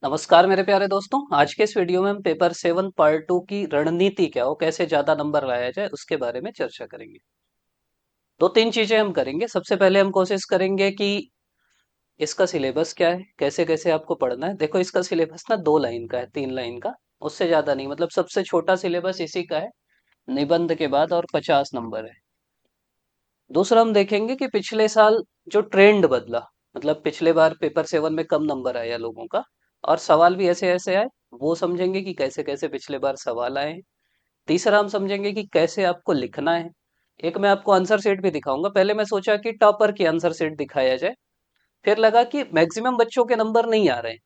नमस्कार मेरे प्यारे दोस्तों। आज के इस वीडियो में हम पेपर 7 पार्ट 2 की रणनीति क्या हो, कैसे ज्यादा नंबर लाया जाए, उसके बारे में चर्चा करेंगे। दो तीन चीजें हम करेंगे। सबसे पहले हम कोशिश करेंगे कि इसका सिलेबस क्या है, कैसे कैसे आपको पढ़ना है। देखो, इसका सिलेबस ना 2 लाइन का है, 3 लाइन का, उससे ज्यादा नहीं। मतलब सबसे छोटा सिलेबस इसी का है, निबंध के बाद, और 50 नंबर है। दूसरा हम देखेंगे कि पिछले साल जो ट्रेंड बदला, मतलब पिछले बार पेपर 7 में कम नंबर आया लोगों का, और सवाल भी ऐसे ऐसे आए, वो समझेंगे कि कैसे कैसे पिछले बार सवाल आए हैं। तीसरा हम समझेंगे कि कैसे आपको लिखना है। एक मैं आपको आंसर सेट भी दिखाऊंगा। पहले मैं सोचा कि टॉपर की आंसर सेट दिखाया जाए, फिर लगा कि मैक्सिमम बच्चों के नंबर नहीं आ रहे हैं,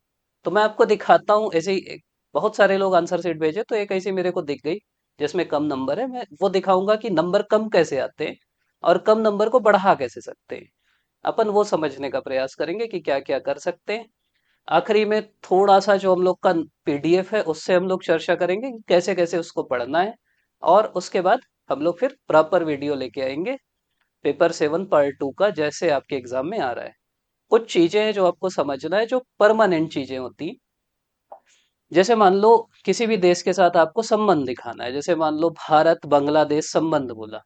तो मैं आपको दिखाता हूँ। ऐसे ही बहुत सारे लोग आंसर सीट भेजे, तो एक ऐसी मेरे को दिख गई जिसमें कम नंबर है। मैं वो दिखाऊंगा कि नंबर कम कैसे आते हैं और कम नंबर को बढ़ा कैसे सकते हैं। अपन वो समझने का प्रयास करेंगे कि क्या क्या कर सकते हैं। आखिरी में थोड़ा सा जो हम लोग का पीडीएफ है, उससे हम लोग चर्चा करेंगे कि कैसे कैसे उसको पढ़ना है। और उसके बाद हम लोग फिर प्रॉपर वीडियो लेके आएंगे पेपर 7 पार्ट 2 का, जैसे आपके एग्जाम में आ रहा है। कुछ चीजें हैं जो आपको समझना है, जो परमानेंट चीजें होती। जैसे मान लो किसी भी देश के साथ आपको संबंध दिखाना है, जैसे मान लो भारत बांग्लादेश संबंध बोला,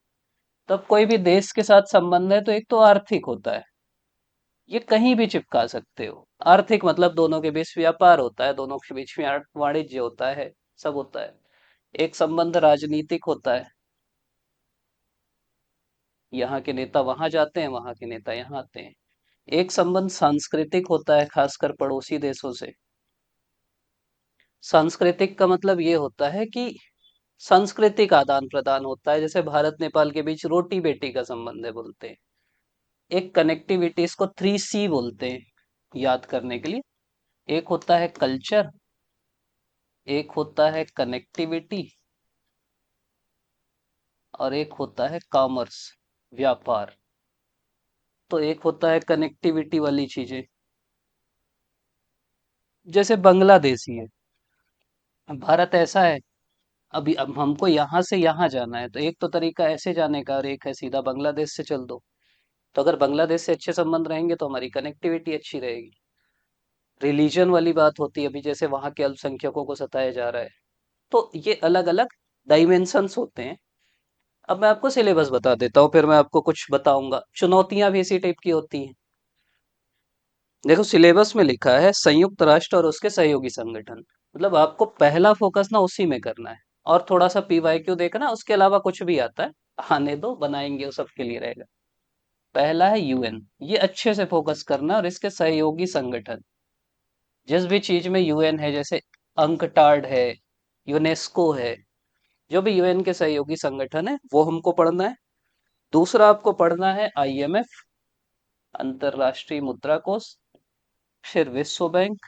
तब कोई भी देश के साथ संबंध है तो एक तो आर्थिक होता है, ये कहीं भी चिपका सकते हो। आर्थिक मतलब दोनों के बीच व्यापार होता है, दोनों के बीच में वाणिज्य होता है, सब होता है। एक संबंध राजनीतिक होता है, यहाँ के नेता वहां जाते हैं, वहां के नेता यहाँ आते हैं। एक संबंध सांस्कृतिक होता है, खासकर पड़ोसी देशों से। सांस्कृतिक का मतलब ये होता है कि सांस्कृतिक आदान प्रदान होता है, जैसे भारत नेपाल के बीच रोटी बेटी का संबंध है बोलते हैं। एक कनेक्टिविटी, इसको 3C बोलते हैं याद करने के लिए। एक होता है कल्चर, एक होता है कनेक्टिविटी, और एक होता है कॉमर्स, व्यापार। तो एक होता है कनेक्टिविटी वाली चीजें, जैसे बांग्लादेशी है, भारत ऐसा है, अभी अब हमको यहाँ से यहाँ जाना है, तो एक तो तरीका ऐसे जाने का, और एक है सीधा बांग्लादेश से चल दो। तो अगर बांग्लादेश से अच्छे संबंध रहेंगे तो हमारी कनेक्टिविटी अच्छी रहेगी। रिलीजन वाली बात होती है, अभी जैसे वहां के अल्पसंख्यकों को सताया जा रहा है, तो ये अलग अलग डायमेंशंस होते हैं। अब मैं आपको सिलेबस बता देता हूँ, फिर मैं आपको कुछ बताऊंगा। चुनौतियां भी इसी टाइप की होती हैं। देखो, सिलेबस में लिखा है संयुक्त राष्ट्र और उसके सहयोगी संगठन, मतलब आपको पहला फोकस ना उसी में करना है। और थोड़ा सा पीवाईक्यू देखना, उसके अलावा कुछ भी आता है आने दो, बनाएंगे, वो सबके लिए रहेगा। पहला है यूएन, ये अच्छे से फोकस करना, और इसके सहयोगी संगठन। जिस भी चीज में यूएन है, जैसे अंकटाड है, यूनेस्को है, जो भी यूएन के सहयोगी संगठन है, वो हमको पढ़ना है। दूसरा आपको पढ़ना है आईएमएफ, अंतरराष्ट्रीय मुद्रा कोष, फिर विश्व बैंक,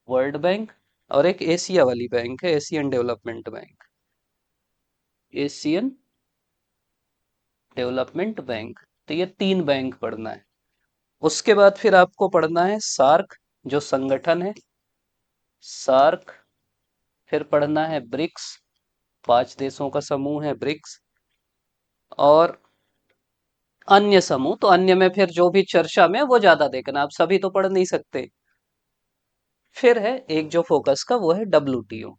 वर्ल्ड बैंक, और एक एशिया वाली बैंक है, Asian development bank, Asian development bank. तो ये 3 बैंक पढ़ना है। उसके बाद फिर आपको पढ़ना है सार्क, जो संगठन है, सार्क। फिर पढ़ना है ब्रिक्स, 5 देशों का समूह है ब्रिक्स। और अन्य समूह, तो अन्य में फिर जो भी चर्चा में है, वो ज्यादा देखना, आप सभी तो पढ़ नहीं सकते। फिर है एक जो फोकस का, वो है डब्ल्यूटीओ।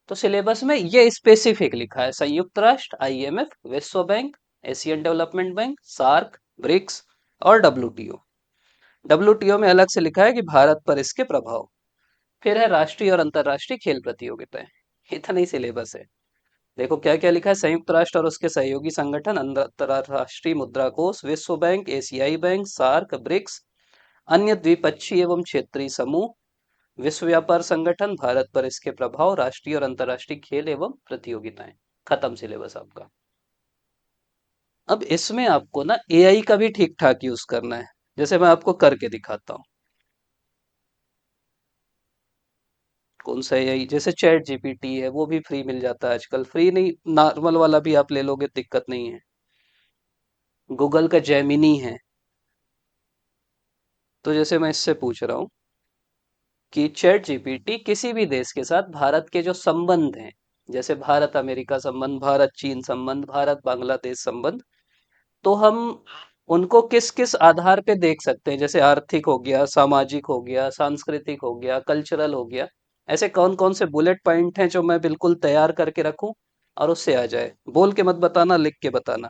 तो सिलेबस में ये स्पेसिफिक लिखा है, संयुक्त राष्ट्र, आईएमएफ, विश्व bank, Asian development bank, SAARC, BRICS और डब्ल्यूटीओ। डब्ल्यूटीओ में अलग से लिखा है कि भारत पर इसके प्रभाव। फिर है राष्ट्रीय और अंतर्राष्ट्रीय खेल प्रतियोगिताएं। इतना ही सिलेबस है। देखो क्या क्या लिखा है, संयुक्त राष्ट्र और उसके सहयोगी संगठन, अंतर्राष्ट्रीय मुद्रा कोष, विश्व बैंक, एशियाई बैंक, सार्क, ब्रिक्स, अन्य द्विपक्षीय एवं क्षेत्रीय समूह, विश्व व्यापार संगठन, भारत पर इसके प्रभाव, राष्ट्रीय और अंतर्राष्ट्रीय खेल एवं प्रतियोगिताएं। खत्म सिलेबस आपका। अब इसमें आपको ना एआई का भी ठीक ठाक यूज करना है, जैसे मैं आपको करके दिखाता हूँ। कौन सा एआई, जैसे चैट जीपीटी है, वो भी फ्री मिल जाता है आजकल। फ्री नहीं, नॉर्मल वाला भी आप ले लोगे, दिक्कत नहीं है। गूगल का जेमिनी है। तो जैसे मैं इससे पूछ रहा हूँ कि चैट जीपीटी किसी भी देश के साथ भारत के जो संबंध हैं, जैसे भारत अमेरिका संबंध, भारत चीन संबंध, भारत बांग्लादेश संबंध, तो हम उनको किस किस आधार पे देख सकते हैं, जैसे आर्थिक हो गया, सामाजिक हो गया, सांस्कृतिक हो गया, कल्चरल हो गया। ऐसे कौन कौन से बुलेट पॉइंट हैं जो मैं बिल्कुल तैयार करके रखूं और उससे आ जाए। बोल के मत बताना, लिख के बताना।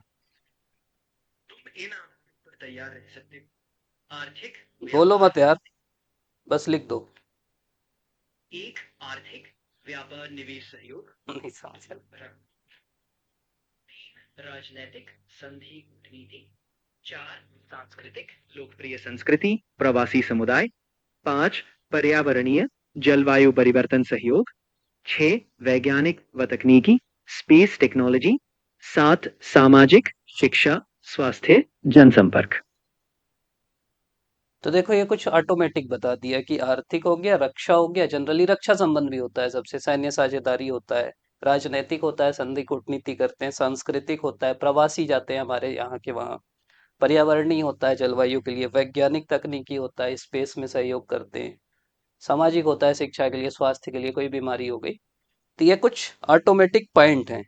तुम इन पर तैयार रह सकते हो। आर्थिक बोलो मत व्यापार। यार, बस लिख दो। एक, आर्थिक व्यापार निवेश सहयोग। नहीं समझ आया। राजनैतिक संधि कूटनीति। चार, सांस्कृतिक लोकप्रिय संस्कृति प्रवासी समुदाय। पांच, पर्यावरणीय जलवायु परिवर्तन सहयोग। छह, वैज्ञानिक व तकनीकी स्पेस टेक्नोलॉजी। सात, सामाजिक शिक्षा स्वास्थ्य जनसंपर्क। तो देखो ये कुछ ऑटोमेटिक बता दिया कि आर्थिक हो गया, रक्षा हो गया, जनरली रक्षा संबंध भी होता है, सबसे सैन्य साझेदारी होता है। राजनीतिक होता है, संधि कूटनीति करते हैं। सांस्कृतिक होता है, प्रवासी जाते हैं हमारे यहाँ के वहाँ। पर्यावरणीय होता है, जलवायु के लिए। वैज्ञानिक तकनीकी होता है, स्पेस में सहयोग करते हैं। सामाजिक होता है, शिक्षा के लिए, स्वास्थ्य के लिए, कोई बीमारी हो गई। तो ये कुछ ऑटोमेटिक पॉइंट हैं।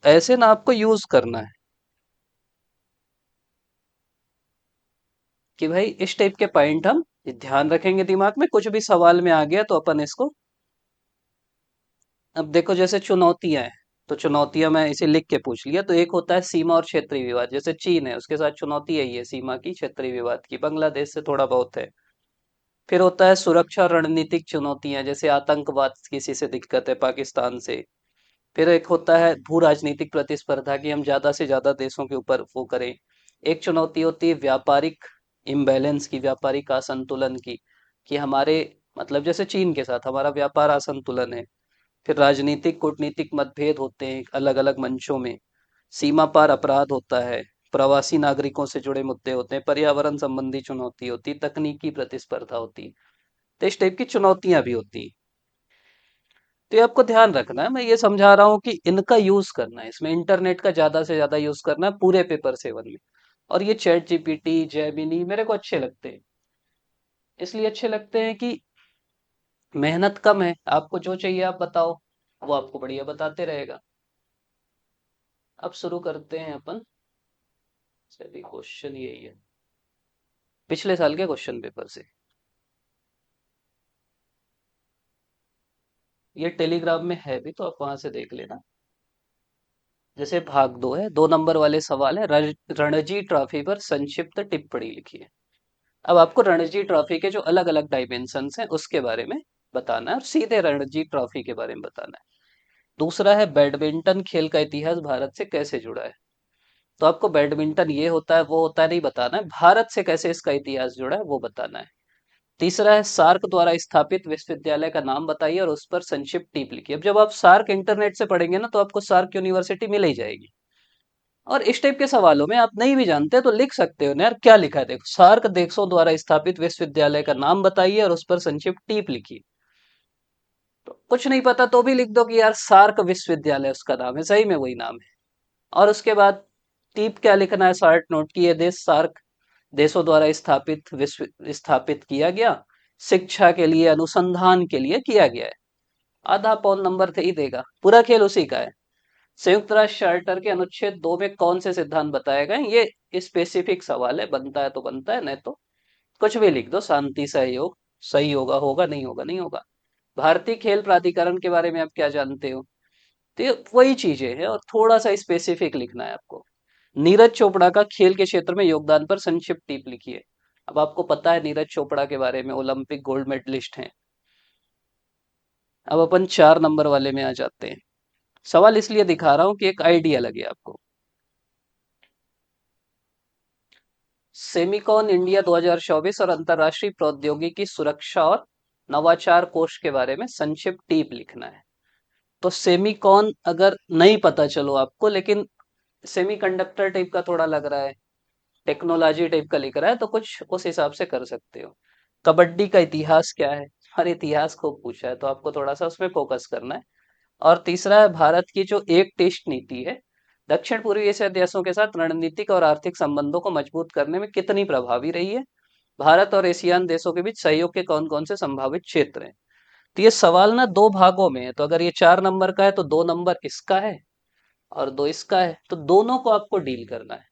ऐसे ना आपको यूज करना है कि भाई इस टाइप के पॉइंट हम ध्यान रखेंगे दिमाग में, कुछ भी सवाल में आ गया तो अपन इसको। अब देखो जैसे चुनौतियां हैं, तो चुनौतियां मैं इसे लिख के पूछ लिया। तो एक होता है सीमा और क्षेत्रीय विवाद, जैसे चीन है उसके साथ चुनौती यही है, सीमा की, क्षेत्रीय विवाद की। बांग्लादेश से थोड़ा बहुत है। फिर होता है सुरक्षा और रणनीतिक चुनौतियां, जैसे आतंकवाद, किसी से दिक्कत है पाकिस्तान से। फिर एक होता है भू राजनीतिक प्रतिस्पर्धा, की हम ज्यादा से ज्यादा देशों के ऊपर वो करें। एक चुनौती होती है व्यापारिक इम्बैलेंस की, व्यापारिक असंतुलन की, कि हमारे मतलब जैसे चीन के साथ हमारा व्यापार असंतुलन है। फिर राजनीतिक कूटनीतिक मतभेद होते हैं अलग अलग मंचों में। सीमा पार अपराध होता है। प्रवासी नागरिकों से जुड़े मुद्दे होते हैं। पर्यावरण संबंधी चुनौती होती है। तकनीकी प्रतिस्पर्धा होती है। तो इस टाइप की चुनौतियां भी होती हैं। तो ये आपको ध्यान रखना है, मैं ये समझा रहा हूँ कि इनका यूज करना है, इसमें इंटरनेट का ज्यादा से ज्यादा यूज करना है पूरे पेपर 7 में। और ये चैट जीपीटी, जेमिनी मेरे को अच्छे लगते हैं। इसलिए अच्छे लगते हैं कि मेहनत कम है, आपको जो चाहिए आप बताओ, वो आपको बढ़िया बताते रहेगा। अब शुरू करते हैं अपन। चलिए क्वेश्चन यही है, पिछले साल के क्वेश्चन पेपर से। ये टेलीग्राम में है भी, तो आप वहां से देख लेना। जैसे भाग 2 है, 2 नंबर वाले सवाल है, रणजी ट्रॉफी पर संक्षिप्त टिप्पणी लिखिए। अब आपको रणजी ट्रॉफी के जो अलग अलग डायमेंशंस हैं उसके बारे में बताना है, और सीधे रणजी ट्रॉफी के बारे में बताना है। दूसरा है बैडमिंटन खेल का इतिहास भारत से कैसे जुड़ा है। तो आपको बैडमिंटन ये होता है वो होता है नहीं बताना है, भारत से कैसे इसका इतिहास जुड़ा है वो बताना है। तीसरा है सार्क द्वारा स्थापित विश्वविद्यालय का नाम बताइए और उस पर संक्षिप्त टिप लिखिए। अब जब आप सार्क इंटरनेट से पढ़ेंगे ना, तो आपको सार्क यूनिवर्सिटी मिल ही जाएगी। और इस टाइप के सवालों में आप नहीं भी जानते तो लिख सकते हो ना यार, क्या लिखा है देखो, सार्क देशों द्वारा स्थापित विश्वविद्यालय का नाम बताइए और उस पर संक्षिप्त टिप लिखिए। तो कुछ नहीं पता तो भी लिख दो कि यार सार्क विश्वविद्यालय उसका नाम है, सही में वही नाम है। और उसके बाद टिप क्या लिखना है, शॉर्ट नोट की, ये देश सार्क देशों द्वारा स्थापित किया गया, शिक्षा के लिए, अनुसंधान के लिए किया गया है। आधा पौन नंबर दे ही देगा, पूरा खेल उसी का है। संयुक्त राष्ट्र चार्टर के अनुच्छेद 2 में कौन से सिद्धांत बताए गए, ये स्पेसिफिक सवाल है, बनता है तो बनता है, नहीं तो कुछ भी लिख दो। शांति सहयोग, सही होगा होगा, नहीं होगा नहीं होगा। भारतीय खेल प्राधिकरण के बारे में आप क्या जानते हो। तो ये वही चीजें हैं, और थोड़ा सा स्पेसिफिक लिखना है आपको। नीरज चोपड़ा का खेल के क्षेत्र में योगदान पर संक्षिप्त टिप लिखिए। अब आपको पता है नीरज चोपड़ा के बारे में, ओलंपिक गोल्ड मेडलिस्ट हैं। अब अपन 4 नंबर वाले में आ जाते हैं। सवाल इसलिए दिखा रहा हूं कि एक आइडिया लगे आपको। सेमिकॉन इंडिया 2024 और अंतरराष्ट्रीय प्रौद्योगिकी सुरक्षा और नवाचार कोष के बारे में संक्षिप्त टिप लिखना है। तो सेमिकॉन अगर नहीं पता चलो आपको, लेकिन सेमीकंडक्टर टाइप का थोड़ा लग रहा है, टेक्नोलॉजी टाइप का लिख रहा है, तो कुछ उस हिसाब से कर सकते हो। कबड्डी का इतिहास क्या है, हर इतिहास को पूछा है तो आपको थोड़ा सा उसमें फोकस करना है। और तीसरा है भारत की जो एक टेस्ट नीति है, दक्षिण पूर्वी एशिया देशों के साथ रणनीतिक और आर्थिक संबंधों को मजबूत करने में कितनी प्रभावी रही है। भारत और एशियान देशों के बीच सहयोग के कौन कौन से संभावित क्षेत्र हैं। तो ये सवाल ना दो भागों में है, तो अगर ये 4 नंबर का है तो 2 नंबर इसका है और दो इसका है, तो दोनों को आपको डील करना है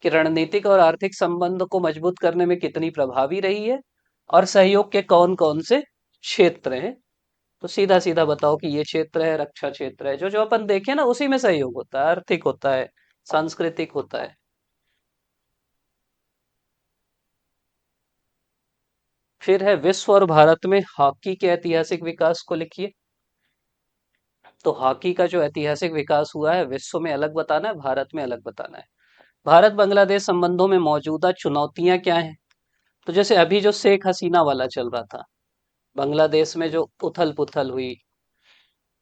कि रणनीतिक और आर्थिक संबंध को मजबूत करने में कितनी प्रभावी रही है और सहयोग के कौन कौन से क्षेत्र हैं। तो सीधा सीधा बताओ कि ये क्षेत्र है, रक्षा क्षेत्र है, जो जो अपन देखे ना उसी में सहयोग होता है, आर्थिक होता है, सांस्कृतिक होता है। फिर है विश्व और भारत में हॉकी के ऐतिहासिक विकास को लिखिए। तो हॉकी का जो ऐतिहासिक विकास हुआ है, विश्व में अलग बताना है, भारत में अलग बताना है। भारत बांग्लादेश संबंधों में मौजूदा चुनौतियां क्या हैं? तो जैसे अभी जो शेख हसीना वाला चल रहा था, बांग्लादेश में जो उथल पुथल हुई,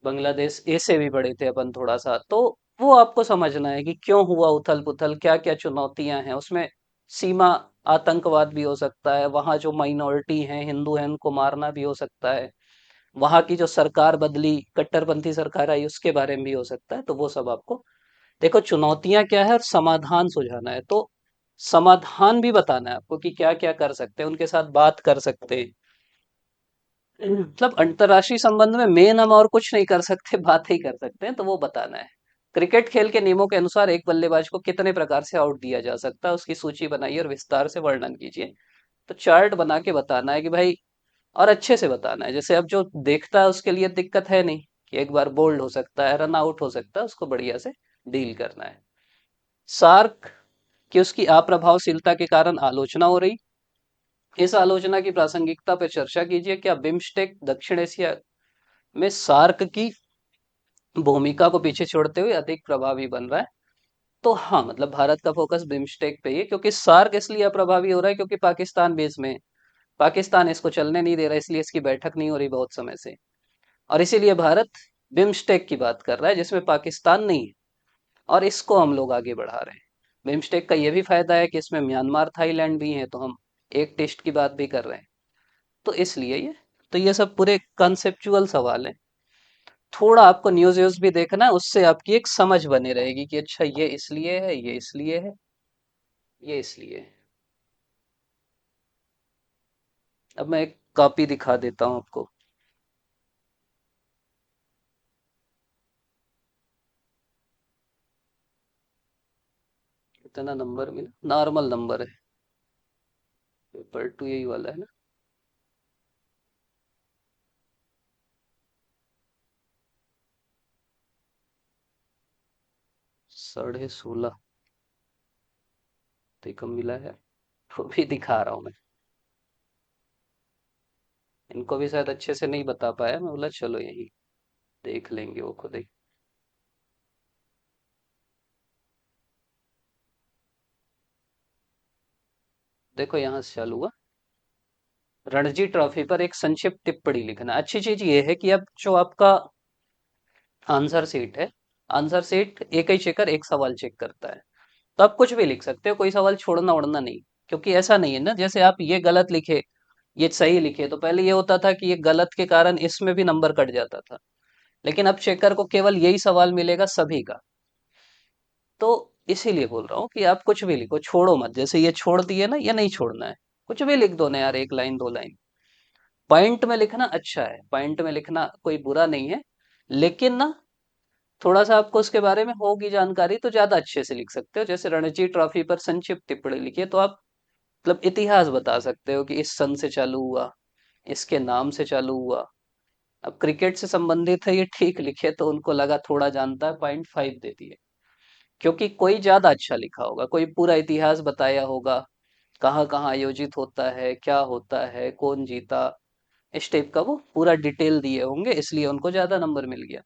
बांग्लादेश ए से भी बड़े थे अपन थोड़ा सा, तो वो आपको समझना है कि क्यों हुआ उथल पुथल, क्या क्या चुनौतियां हैं उसमें। सीमा आतंकवाद भी हो सकता है, वहां जो माइनॉरिटी हैं, हिंदू हैं, उनको मारना भी हो सकता है, वहां की जो सरकार बदली, कट्टरपंथी सरकार आई, उसके बारे में भी हो सकता है। तो वो सब आपको देखो, चुनौतियां क्या है और समाधान सुझाना है। तो समाधान भी बताना है आपको कि क्या क्या कर सकते हैं, उनके साथ बात कर सकते हैं। मतलब अंतर्राष्ट्रीय संबंध में मेन हम और कुछ नहीं कर सकते, बात ही कर सकते हैं, तो वो बताना है। क्रिकेट खेल के नियमों के अनुसार एक बल्लेबाज को कितने प्रकार से आउट दिया जा सकता है, उसकी सूची बनाइए और विस्तार से वर्णन कीजिए। तो चार्ट बना के बताना है कि भाई, और अच्छे से बताना है। जैसे अब जो देखता है उसके लिए दिक्कत है नहीं कि एक बार बोल्ड हो सकता है, रन आउट हो सकता है, उसको बढ़िया से डील करना है। सार्क की उसकी अप्रभावशीलता के कारण आलोचना हो रही, इस आलोचना की प्रासंगिकता पर चर्चा कीजिए। क्या बिम्स्टेक दक्षिण एशिया में सार्क की भूमिका को पीछे छोड़ते हुए अधिक प्रभावी बन रहा है? तो हाँ, मतलब भारत का फोकस बिम्स्टेक पे ही है, क्योंकि सार्क इसलिए अप्रभावी हो रहा है क्योंकि पाकिस्तान भी इसमें, पाकिस्तान इसको चलने नहीं दे रहा, इसलिए इसकी बैठक नहीं हो रही बहुत समय से। और इसीलिए भारत बिम्स्टेक की बात कर रहा है जिसमें पाकिस्तान नहीं है, और इसको हम लोग आगे बढ़ा रहे हैं। बिम्स्टेक का ये भी फायदा है कि इसमें म्यांमार, थाईलैंड भी है, तो हम एक टेस्ट की बात भी कर रहे हैं। तो इसलिए ये, तो ये सब पूरे कंसेप्चुअल सवाल है। थोड़ा आपको न्यूज़ व्यूज़ भी देखना है, उससे आपकी एक समझ बनी रहेगी कि अच्छा ये इसलिए है, ये इसलिए है, ये इसलिए है। अब मैं एक कॉपी दिखा देता हूँ आपको। कितना नंबर मिला? नॉर्मल नंबर है, पेपर टू यही वाला है ना। 16.5 तो कम मिला है, वो भी दिखा रहा हूँ मैं। इनको भी शायद अच्छे से नहीं बता पाया, मैं बोला चलो यही देख लेंगे वो खुद ही। देखो यहाँ से चालू हुआ, रणजी ट्रॉफी पर एक संक्षिप्त टिप्पणी लिखना। अच्छी चीज ये है कि अब जो आपका आंसर सीट है, आंसर सीट एक ही चेकर एक सवाल चेक करता है, तो आप कुछ भी लिख सकते हो, कोई सवाल छोड़ना उड़ना नहीं। क्योंकि ऐसा नहीं है ना, जैसे आप ये गलत लिखे, ये सही लिखे, तो पहले ये होता था कि ये गलत के कारण इसमें भी नंबर कट जाता था, लेकिन अब चेकर को केवल यही सवाल मिलेगा सभी का। तो इसीलिए बोल रहा हूँ कि आप कुछ भी लिखो, छोड़ो मत। जैसे ये छोड़ दिए ना, ये नहीं छोड़ना है, कुछ भी लिख दो ना यार, एक लाइन दो लाइन। पॉइंट में लिखना अच्छा है, पॉइंट में लिखना कोई बुरा नहीं है, लेकिन ना थोड़ा सा आपको उसके बारे में होगी जानकारी तो ज्यादा अच्छे से लिख सकते हो। जैसे रणजी ट्रॉफी पर संक्षिप्त टिप्पणी लिखिए, तो आप मतलब इतिहास बता सकते हो कि इस सन से चालू हुआ, इसके नाम से चालू हुआ। अब क्रिकेट से संबंधित है, ये ठीक लिखे तो उनको लगा थोड़ा जानता है, 0.5 दे दिए। क्योंकि कोई ज्यादा अच्छा लिखा होगा, कोई पूरा इतिहास बताया होगा, कहाँ कहाँ आयोजित होता है, क्या होता है, कौन जीता, इस टाइप का वो पूरा डिटेल दिए होंगे, इसलिए उनको ज्यादा नंबर मिल गया।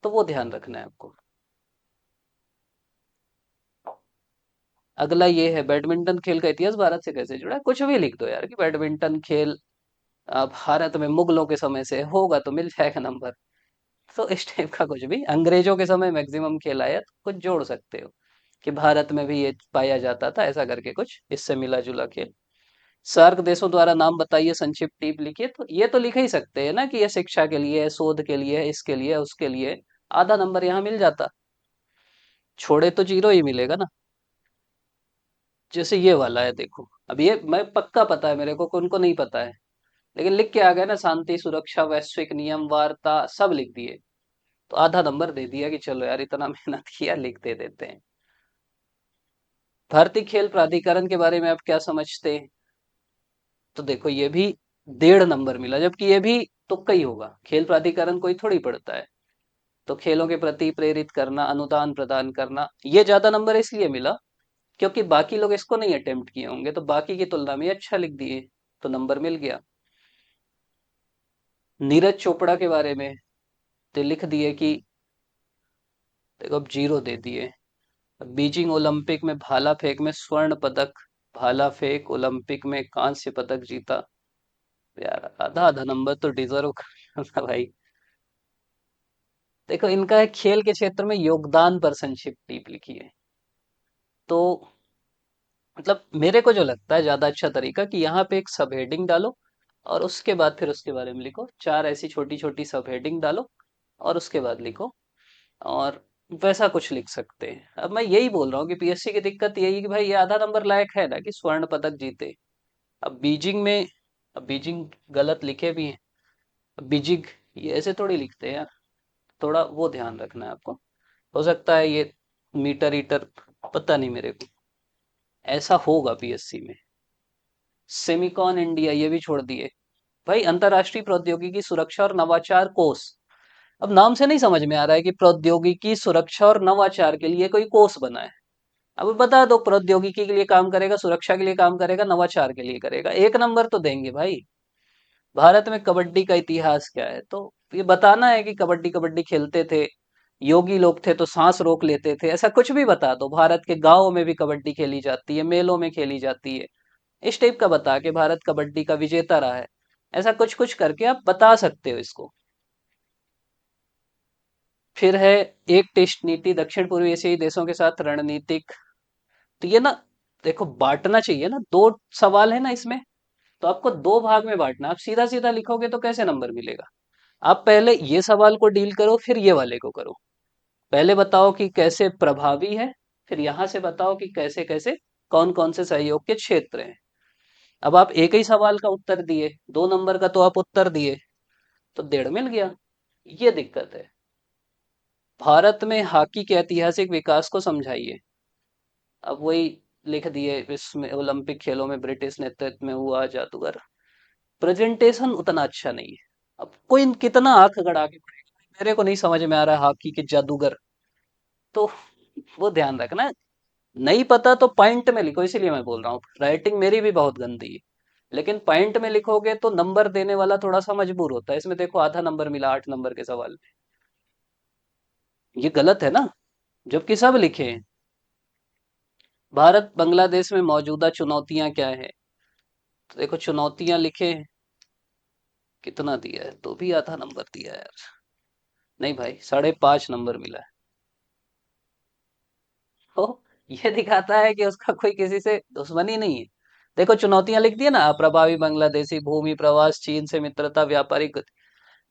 तो वो ध्यान रखना है आपको। अगला ये है, बैडमिंटन खेल का इतिहास भारत से कैसे जुड़ा है? कुछ भी लिख दो यार कि बैडमिंटन खेल भारत में मुगलों के समय से होगा, तो मिल जाएगा नंबर। तो इस टाइप का कुछ भी, अंग्रेजों के समय मैक्सिमम खेल आया, तो कुछ जोड़ सकते हो कि भारत में भी ये पाया जाता था, ऐसा करके कुछ इससे मिला जुला खेल। सार्क देशों द्वारा नाम बताइए, संक्षिप्त टीप लिखिए। तो ये तो लिख ही सकते हैं ना कि ये शिक्षा के लिए है, शोध के लिए है, इसके लिए है, उसके लिए है। आधा नंबर यहाँ मिल जाता, छोड़े तो जीरो ही मिलेगा ना। जैसे ये वाला है देखो, अब ये मैं पक्का पता है मेरे को, उनको नहीं पता है। लेकिन लिख के आ गया ना, शांति सुरक्षा वैश्विक नियम वार्ता सब लिख दिए, तो आधा नंबर दे दिया कि चलो यार इतना मेहनत किया, लिख दे देते हैं। भारतीय खेल प्राधिकरण के बारे में आप क्या समझते हैं? तो देखो ये भी 1.5 नंबर मिला, जबकि ये भी तुक्का ही होगा, खेल प्राधिकरण कोई थोड़ी पढ़ता है। तो खेलों के प्रति प्रेरित करना, अनुदान प्रदान करना, ये ज्यादा नंबर इसलिए मिला क्योंकि बाकी लोग इसको नहीं अटेम्प्ट किए होंगे, तो बाकी की तुलना में ये अच्छा लिख दिए, तो नंबर मिल गया। नीरज चोपड़ा के बारे में तो लिख दिए कि, देखो अब 0 दे दिए। बीजिंग ओलंपिक में भाला फेंक में स्वर्ण पदक, भाला फेंक ओलंपिक में कांस्य पदक जीता। यार आधा आधा नंबर तो डिजर्व करता भाई। देखो इनका है खेल के क्षेत्र में योगदान पर संक्षिप्त टिप्पणी लिखी है। तो मतलब मेरे को जो लगता है ज्यादा अच्छा तरीका कि यहाँ पे एक सब हेडिंग डालो, और उसके बाद फिर उसके बारे में लिखो, चार ऐसी छोटी छोटी सब हेडिंग डालो, और उसके बाद लिखो। और वैसा कुछ लिख सकते हैं। अब मैं यही बोल रहा हूँ कि पीएससी की दिक्कत यही है कि भाई ये आधा नंबर लायक है ना कि स्वर्ण पदक जीते। अब बीजिंग में, अब बीजिंग गलत लिखे भी हैं। अब बीजिंग ये ऐसे थोड़ी लिखते हैं यार, थोड़ा वो ध्यान रखना है आपको। हो सकता है ये मीटर ईटर, पता नहीं मेरे को, ऐसा होगा पीएससी में। सेमिकॉन इंडिया ये भी छोड़ दिए। भाई अंतरराष्ट्रीय प्रौद्योगिकी सुरक्षा और नवाचार कोष, अब नाम से नहीं समझ में आ रहा है कि प्रौद्योगिकी सुरक्षा और नवाचार के लिए कोई कोर्स बना है। अब बता दो प्रौद्योगिकी के लिए काम करेगा, सुरक्षा के लिए काम करेगा, नवाचार के लिए करेगा, एक नंबर तो देंगे भाई। भारत में कबड्डी का इतिहास क्या है, तो ये बताना है कि कबड्डी कबड्डी खेलते थे, योगी लोग थे तो सांस रोक लेते थे, ऐसा कुछ भी बता दो। भारत के गांवों में भी कबड्डी खेली जाती है, मेलों में खेली जाती है, इस टाइप का बता के भारत कबड्डी का विजेता रहा है, ऐसा कुछ कुछ करके आप बता सकते हो इसको। फिर है एक टेस्ट नीति दक्षिण पूर्वी एशियाई देशों के साथ रणनीतिक। तो ये ना, देखो बांटना चाहिए ना, दो सवाल है ना इसमें, तो आपको दो भाग में बांटना। आप सीधा सीधा लिखोगे तो कैसे नंबर मिलेगा? आप पहले ये सवाल को डील करो, फिर ये वाले को करो। पहले बताओ कि कैसे प्रभावी है, फिर यहां से बताओ कि कैसे कैसे, कौन कौन से सहयोग के क्षेत्र हैं। अब आप एक ही सवाल का उत्तर दिए, 2 नंबर का तो आप उत्तर दिए, तो 1.5 मिल गया। ये दिक्कत है। भारत में हॉकी के ऐतिहासिक विकास को समझाइए। अब वही लिख दिए, इसमें ओलंपिक खेलों में ब्रिटिश नेतृत्व में हुआ जादूगर। प्रेजेंटेशन उतना अच्छा नहीं है। अब कोई कितना आंख गड़ा के पढ़ेगा, मेरे को नहीं समझ में आ रहा है हॉकी के जादूगर, तो वो ध्यान रखना। नहीं पता तो पॉइंट में लिखो, इसीलिए मैं बोल रहा हूँ, राइटिंग मेरी भी बहुत गंदी है, लेकिन पॉइंट में लिखोगे तो नंबर देने वाला थोड़ा सा मजबूर होता है। इसमें देखो आधा नंबर मिला 8 नंबर के सवाल में, ये गलत है ना, जबकि सब लिखे हैं। भारत बांग्लादेश में मौजूदा चुनौतियां क्या है, तो देखो चुनौतियां लिखे हैं, कितना दिया है, तो भी आधा नंबर दिया है यार। नहीं भाई, 5.5 नंबर मिला है। तो ये दिखाता है कि उसका कोई किसी से दुश्मनी नहीं है। देखो चुनौतियां लिख दी है ना, अप्रभावी बांग्लादेशी, भूमि प्रवास, चीन से मित्रता, व्यापारिक गति।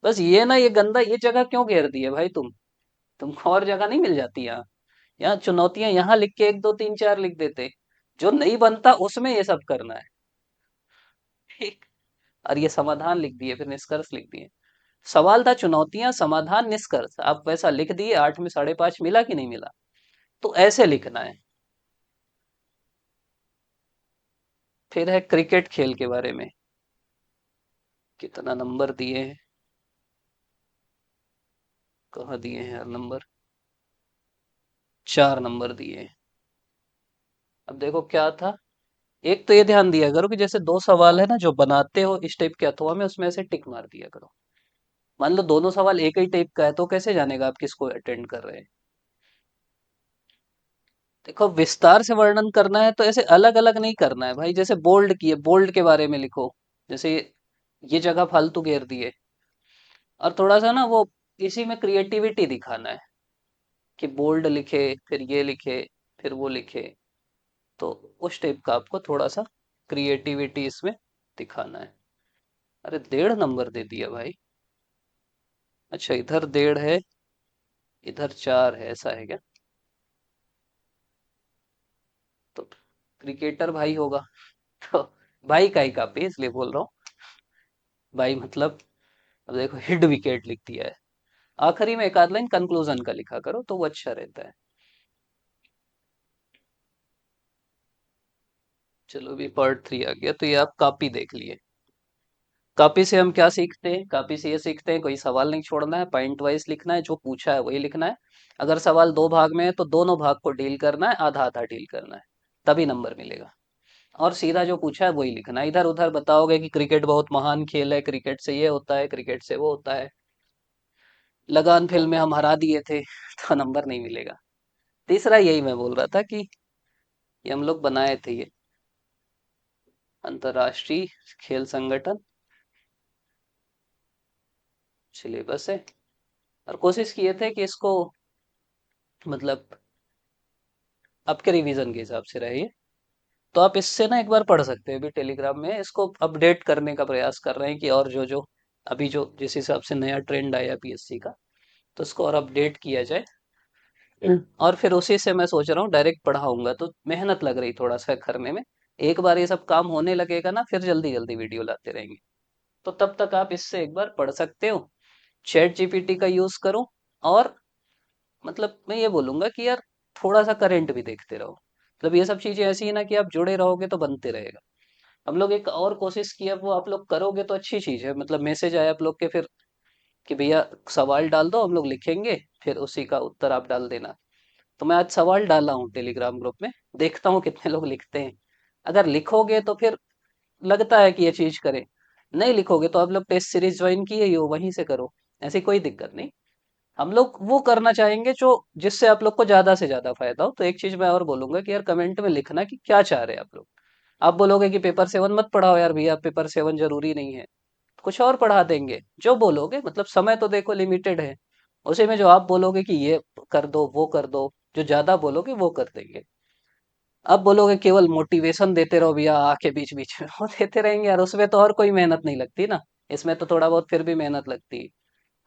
बस ये ना, ये गंदा, ये जगह क्यों घेर दी है भाई तुमको और जगह नहीं मिल जाती यहाँ? यहाँ चुनौतियां यहाँ लिख के 1 2 3 4 लिख देते, जो नहीं बनता उसमें ये सब करना है। ठीक। और ये समाधान लिख दिए, फिर निष्कर्ष लिख दिए। सवाल था चुनौतियां, समाधान, निष्कर्ष, आप वैसा लिख दिए। 8 में 5.5 मिला कि नहीं मिला? तो ऐसे लिखना है। फिर है क्रिकेट खेल के बारे में, कितना नंबर दिए हैं, कहाँ दिए हैं यार नंबर? 4 नंबर दिए हैं। अब देखो क्या था, एक तो ये ध्यान दिया करो कि जैसे दो सवाल है ना जो बनाते हो इस टाइप के अथवा में, उसमें से टिक मार दिया करो। मान लो दोनों सवाल एक ही टाइप का है, तो कैसे जानेगा आप किसको अटेंड कर रहे हैं? देखो विस्तार से वर्णन करना है तो ऐसे अलग अलग नहीं करना है भाई, जैसे बोल्ड किए, बोल्ड के बारे में लिखो। जैसे ये जगह फालतू घेर दिए, और थोड़ा सा ना वो इसी में क्रिएटिविटी दिखाना है कि बोल्ड लिखे, फिर ये लिखे, फिर वो लिखे। तो उस टाइप का आपको थोड़ा सा क्रिएटिविटी इसमें दिखाना है। अरे 1.5 नंबर दे दिया भाई। अच्छा इधर 1.5 है, इधर 4 है, ऐसा है क्या? तो क्रिकेटर भाई होगा, तो भाई का ही कापी है, इसलिए बोल रहा हूँ। भाई मतलब अब देखो हिट विकेट लिख दिया है, आखिरी में एक आध लाइन कंक्लूजन का लिखा करो तो वो अच्छा रहता है। चलो अभी पार्ट 3 आ गया, तो ये आप कॉपी देख लिए। कॉपी से हम क्या सीखते हैं, कॉपी से ये सीखते हैं कोई सवाल नहीं छोड़ना है, पॉइंट वाइज लिखना है, जो पूछा है वही लिखना है। अगर सवाल दो भाग में है तो दोनों भाग को डील करना है, आधा आधा डील करना है, तभी नंबर मिलेगा। और सीधा जो पूछा है वही लिखना है, इधर उधर बताओगे कि क्रिकेट बहुत महान खेल है, क्रिकेट से ये होता है, क्रिकेट से वो होता है, लगान फिल्म में हम हरा दिए थे तो नंबर नहीं मिलेगा। तीसरा यही मैं बोल रहा था कि ये हम लोग बनाए थे, ये अंतर्राष्ट्रीय खेल संगठन सिलेबस है, और कोशिश किए थे कि इसको मतलब आपके रिवीजन के हिसाब से रहे ये। तो आप इससे ना एक बार पढ़ सकते हैं, अभी टेलीग्राम में इसको अपडेट करने का प्रयास कर रहे हैं कि और जो जो अभी जो जिस हिसाब से नया ट्रेंड आया पीएससी का, तो उसको और अपडेट किया जाए। और फिर उसी से मैं सोच रहा हूँ डायरेक्ट पढ़ाऊंगा, तो मेहनत लग रही थोड़ा सा करने में। एक बार ये सब काम होने लगेगा ना, फिर जल्दी जल्दी वीडियो लाते रहेंगे। तो तब तक आप इससे एक बार पढ़ सकते हो, चैट जीपीटी का यूज करो। और मतलब मैं ये बोलूंगा कि यार थोड़ा सा करंट भी देखते रहो, मतलब ये सब चीजें ऐसी है ना कि आप जुड़े रहोगे तो बनते रहेगा। हम लोग एक और कोशिश की है, वो आप लोग करोगे तो अच्छी चीज है, मतलब मैसेज आया आप लोग के फिर कि भैया सवाल डाल दो हम लोग लिखेंगे, फिर उसी का उत्तर आप डाल देना। तो मैं आज सवाल डाला हूँ टेलीग्राम ग्रुप में, देखता हूँ कितने लोग लिखते हैं। अगर लिखोगे तो फिर लगता है कि ये चीज करें, नहीं लिखोगे तो आप लोग टेस्ट सीरीज ज्वाइन किए ही हो, वहीं से करो, ऐसी कोई दिक्कत नहीं। हम लोग वो करना चाहेंगे जो जिससे आप लोग को ज्यादा से ज्यादा फायदा हो। तो एक चीज मैं और बोलूंगा कि यार कमेंट में लिखना कि क्या चाह रहे हैं आप लोग। आप बोलोगे कि पेपर 7 मत पढ़ाओ यार भैया, पेपर 7 जरूरी नहीं है, कुछ और पढ़ा देंगे जो बोलोगे, मतलब समय तो देखो लिमिटेड है, उसी में जो आप बोलोगे कि ये कर दो वो कर दो, जो ज्यादा बोलोगे वो कर देंगे। अब बोलोगे केवल मोटिवेशन देते रहो भैया आके बीच बीच में वो देते रहेंगे यार, उसमें तो और कोई मेहनत नहीं लगती ना। इसमें तो थोड़ा बहुत फिर भी मेहनत लगती है,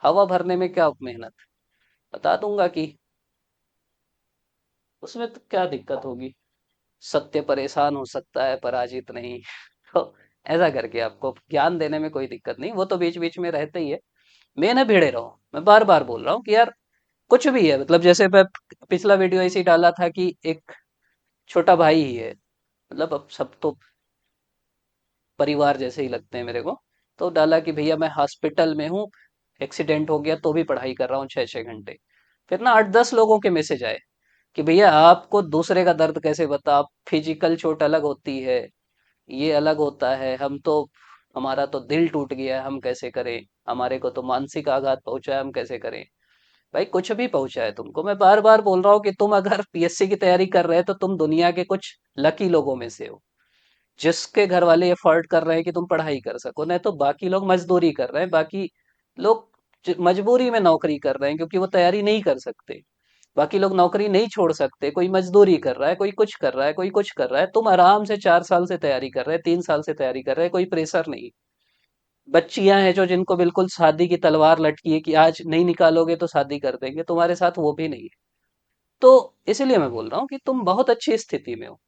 हवा भरने में क्या मेहनत, बता दूंगा कि उसमें तो क्या दिक्कत होगी। सत्य परेशान हो सकता है पराजित नहीं तो ऐसा करके आपको ज्ञान देने में कोई दिक्कत नहीं, वो तो बीच बीच में रहते ही है। मैं ना भिड़े रहो, मैं बार बार बोल रहा हूँ कि यार कुछ भी है, मतलब जैसे मैं पिछला वीडियो ऐसे ही डाला था कि एक छोटा भाई ही है, मतलब अब सब तो परिवार जैसे ही लगते हैं मेरे को। तो डाला कि भैया मैं हॉस्पिटल में हूँ, एक्सीडेंट हो गया तो भी पढ़ाई कर रहा हूँ 6-6 घंटे। फिर ना 8-10 लोगों के मैसेज आए कि भैया आपको दूसरे का दर्द कैसे बता, फिजिकल चोट अलग होती है, ये अलग होता है, हम तो हमारा तो दिल टूट गया है हम कैसे करें, हमारे को तो मानसिक आघात पहुंचा है हम कैसे करें। भाई कुछ भी पहुंचा है तुमको, मैं बार बार बोल रहा हूँ कि तुम अगर पीएससी की तैयारी कर रहे हो तो तुम दुनिया के कुछ लकी लोगों में से हो, जिसके घर वाले एफर्ट कर रहे हैं कि तुम पढ़ाई कर सको, नहीं तो बाकी लोग मजदूरी कर रहे हैं, बाकी लोग मजबूरी में नौकरी कर रहे हैं क्योंकि वो तैयारी नहीं कर सकते। बाकी लोग नौकरी नहीं छोड़ सकते, कोई मजदूरी कर रहा है, कोई कुछ कर रहा है, कोई कुछ कर रहा है, तुम आराम से 4 साल से तैयारी कर रहे हैं, 3 साल से तैयारी कर रहे हैं, कोई प्रेशर नहीं। बच्चियां हैं जो जिनको बिल्कुल शादी की तलवार लटकी है कि आज नहीं निकालोगे तो शादी कर देंगे, तुम्हारे साथ वो भी नहीं है। तो इसलिए मैं बोल रहा हूँ कि तुम बहुत अच्छी स्थिति में हो,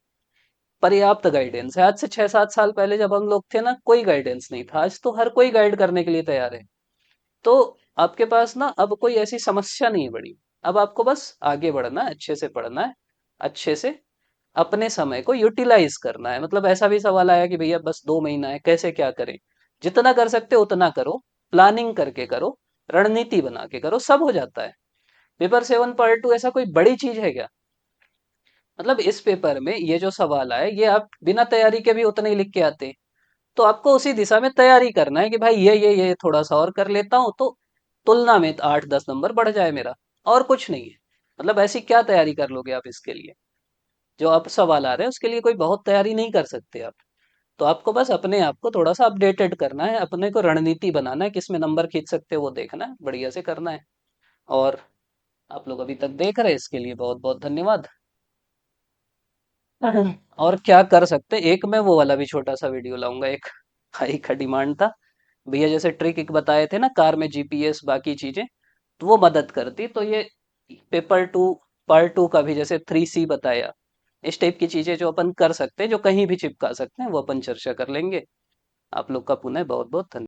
पर्याप्त गाइडेंस है। आज से 6-7 साल पहले जब हम लोग थे ना, कोई गाइडेंस नहीं था, आज तो हर कोई गाइड करने के लिए तैयार है। तो आपके पास ना अब कोई ऐसी समस्या नहीं बड़ी। अब आपको बस आगे बढ़ना है, अच्छे से पढ़ना है, अच्छे से अपने समय को यूटिलाइज करना है। मतलब ऐसा भी सवाल आया कि भैया बस 2 महीना है कैसे क्या करें, जितना कर सकते हो उतना करो, प्लानिंग करके करो, रणनीति बना के करो, सब हो जाता है। पेपर 7 पार्ट 2 ऐसा कोई बड़ी चीज है क्या, मतलब इस पेपर में ये जो सवाल आए ये आप बिना तैयारी के भी उतने ही लिख के आते, तो आपको उसी दिशा में तैयारी करना है कि भाई ये थोड़ा सा और कर लेता हूँ तो तुलना में 8-10 नंबर बढ़ जाए मेरा, और कुछ नहीं है। मतलब ऐसी क्या तैयारी कर लोगे आप इसके लिए, जो आप सवाल आ रहे हैं उसके लिए कोई बहुत तैयारी नहीं कर सकते आप। तो आपको बस अपने आप को थोड़ा सा अपडेटेड करना है, अपने को रणनीति बनाना है, किसमें नंबर खींच सकते हो वो देखना है, बढ़िया से करना है। और आप लोग अभी तक देख रहे हैं इसके लिए बहुत बहुत धन्यवाद। और क्या कर सकते, एक मैं वो वाला भी छोटा सा वीडियो लाऊंगा, एक हाई का डिमांड था भैया, जैसे ट्रिक एक बताए थे ना कार में जीपीएस बाकी चीजें, तो वो मदद करती, तो ये पेपर 2 पार्ट 2 का भी जैसे 3C बताया, इस टाइप की चीजें जो अपन कर सकते हैं, जो कहीं भी चिपका सकते हैं, वो अपन चर्चा कर लेंगे। आप लोग का पुनः बहुत बहुत धन्यवाद।